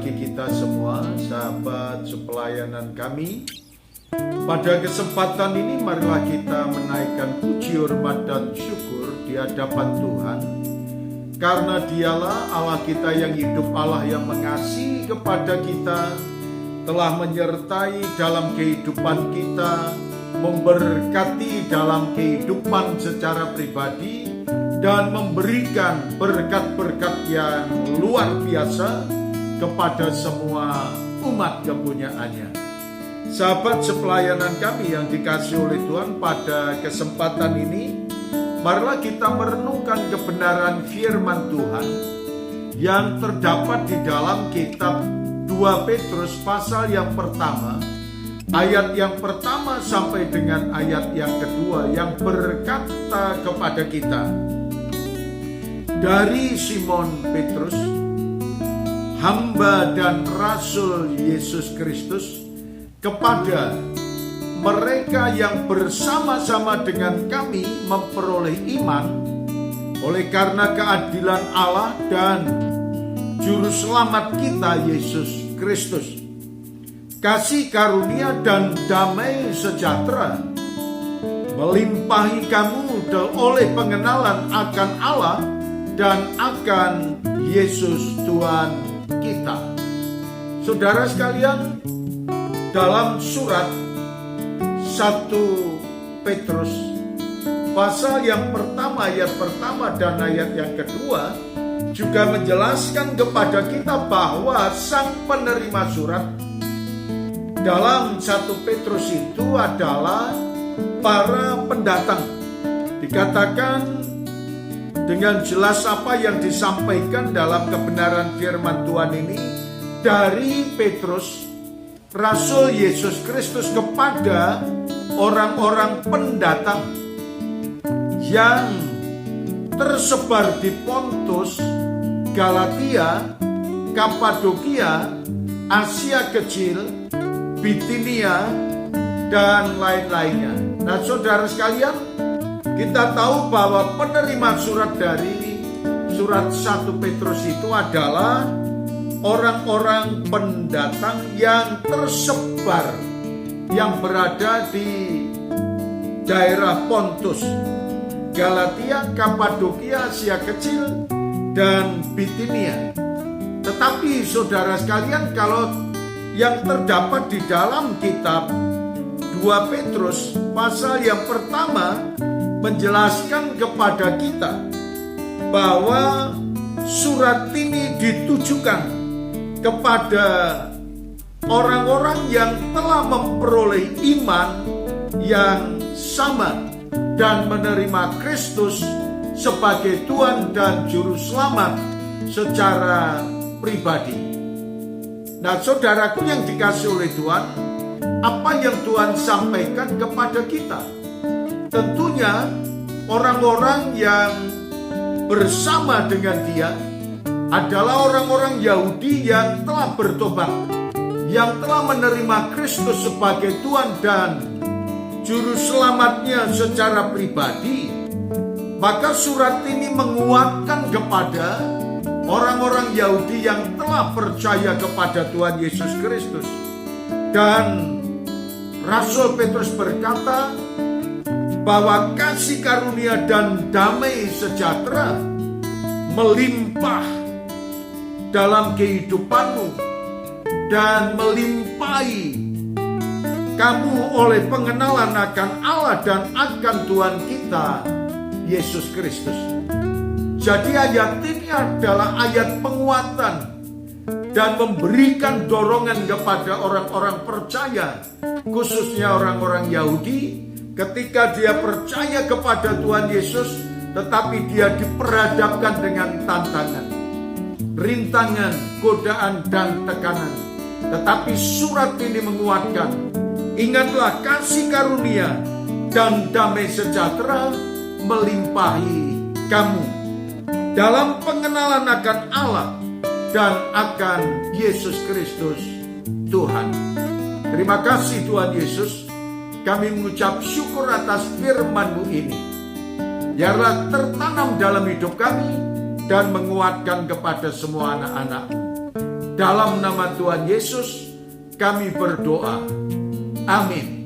bagi kita semua, sahabat sepelayanan kami. Pada kesempatan ini marilah kita menaikkan puji hormat dan syukur di hadapan Tuhan. Karena dialah Allah kita yang hidup, Allah yang mengasihi kepada kita, telah menyertai dalam kehidupan kita, memberkati dalam kehidupan secara pribadi, dan memberikan berkat-berkat yang luar biasa kepada semua umat kepunyaannya. Sahabat sepelayanan kami yang dikasihi oleh Tuhan, pada kesempatan ini marilah kita merenungkan kebenaran firman Tuhan yang terdapat di dalam kitab 2 Petrus pasal yang pertama, ayat yang pertama sampai dengan ayat yang kedua, yang berkata kepada kita, dari Simon Petrus, hamba dan rasul Yesus Kristus, kepada mereka yang bersama-sama dengan kami memperoleh iman oleh karena keadilan Allah dan Juru Selamat kita Yesus Kristus. Kasih karunia dan damai sejahtera melimpahi kamu oleh pengenalan akan Allah dan akan Yesus Tuhan kita. Saudara sekalian, dalam surat 1 Petrus pasal yang pertama, ayat pertama dan ayat yang kedua juga menjelaskan kepada kita bahwa sang penerima surat dalam 1 Petrus itu adalah para pendatang. Dikatakan dengan jelas apa yang disampaikan dalam kebenaran firman Tuhan ini dari Petrus, Rasul Yesus Kristus, kepada orang-orang pendatang yang tersebar di Pontus, Galatia, Kapadokia, Asia Kecil, Bitinia, dan lain-lainnya. Nah, saudara sekalian, kita tahu bahwa penerima surat dari surat 1 Petrus itu adalah orang-orang pendatang yang tersebar, yang berada di daerah Pontus, Galatia, Kapadokia, Asia Kecil, dan Bitinia. Tetapi saudara sekalian, kalau yang terdapat di dalam kitab 2 Petrus pasal yang pertama menjelaskan kepada kita bahwa surat ini ditujukan kepada orang-orang yang telah memperoleh iman yang sama dan menerima Kristus sebagai Tuhan dan Juru Selamat secara pribadi. Nah, saudaraku yang dikasihi oleh Tuhan, apa yang Tuhan sampaikan kepada kita? Tentunya orang-orang yang bersama dengan dia adalah orang-orang Yahudi yang telah bertobat, yang telah menerima Kristus sebagai Tuhan dan Juru Selamatnya secara pribadi. Maka surat ini menguatkan kepada orang-orang Yahudi yang telah percaya kepada Tuhan Yesus Kristus. Dan Rasul Petrus berkata bahwa kasih karunia dan damai sejahtera melimpah dalam kehidupanmu dan melimpahi kamu oleh pengenalan akan Allah dan akan Tuhan kita Yesus Kristus. Jadi ayat ini adalah ayat penguatan dan memberikan dorongan kepada orang-orang percaya, khususnya orang-orang Yahudi, ketika dia percaya kepada Tuhan Yesus, tetapi dia diperhadapkan dengan tantangan, rintangan, godaan, dan tekanan. Tetapi surat ini menguatkan, ingatlah kasih karunia dan damai sejahtera melimpahi kamu dalam pengenalan akan Allah dan akan Yesus Kristus Tuhan. Terima kasih Tuhan Yesus, kami mengucap syukur atas firman-Mu ini. Biarlah tertanam dalam hidup kami dan menguatkan kepada semua anak-anak-Mu. Dalam nama Tuhan Yesus kami berdoa. Amin.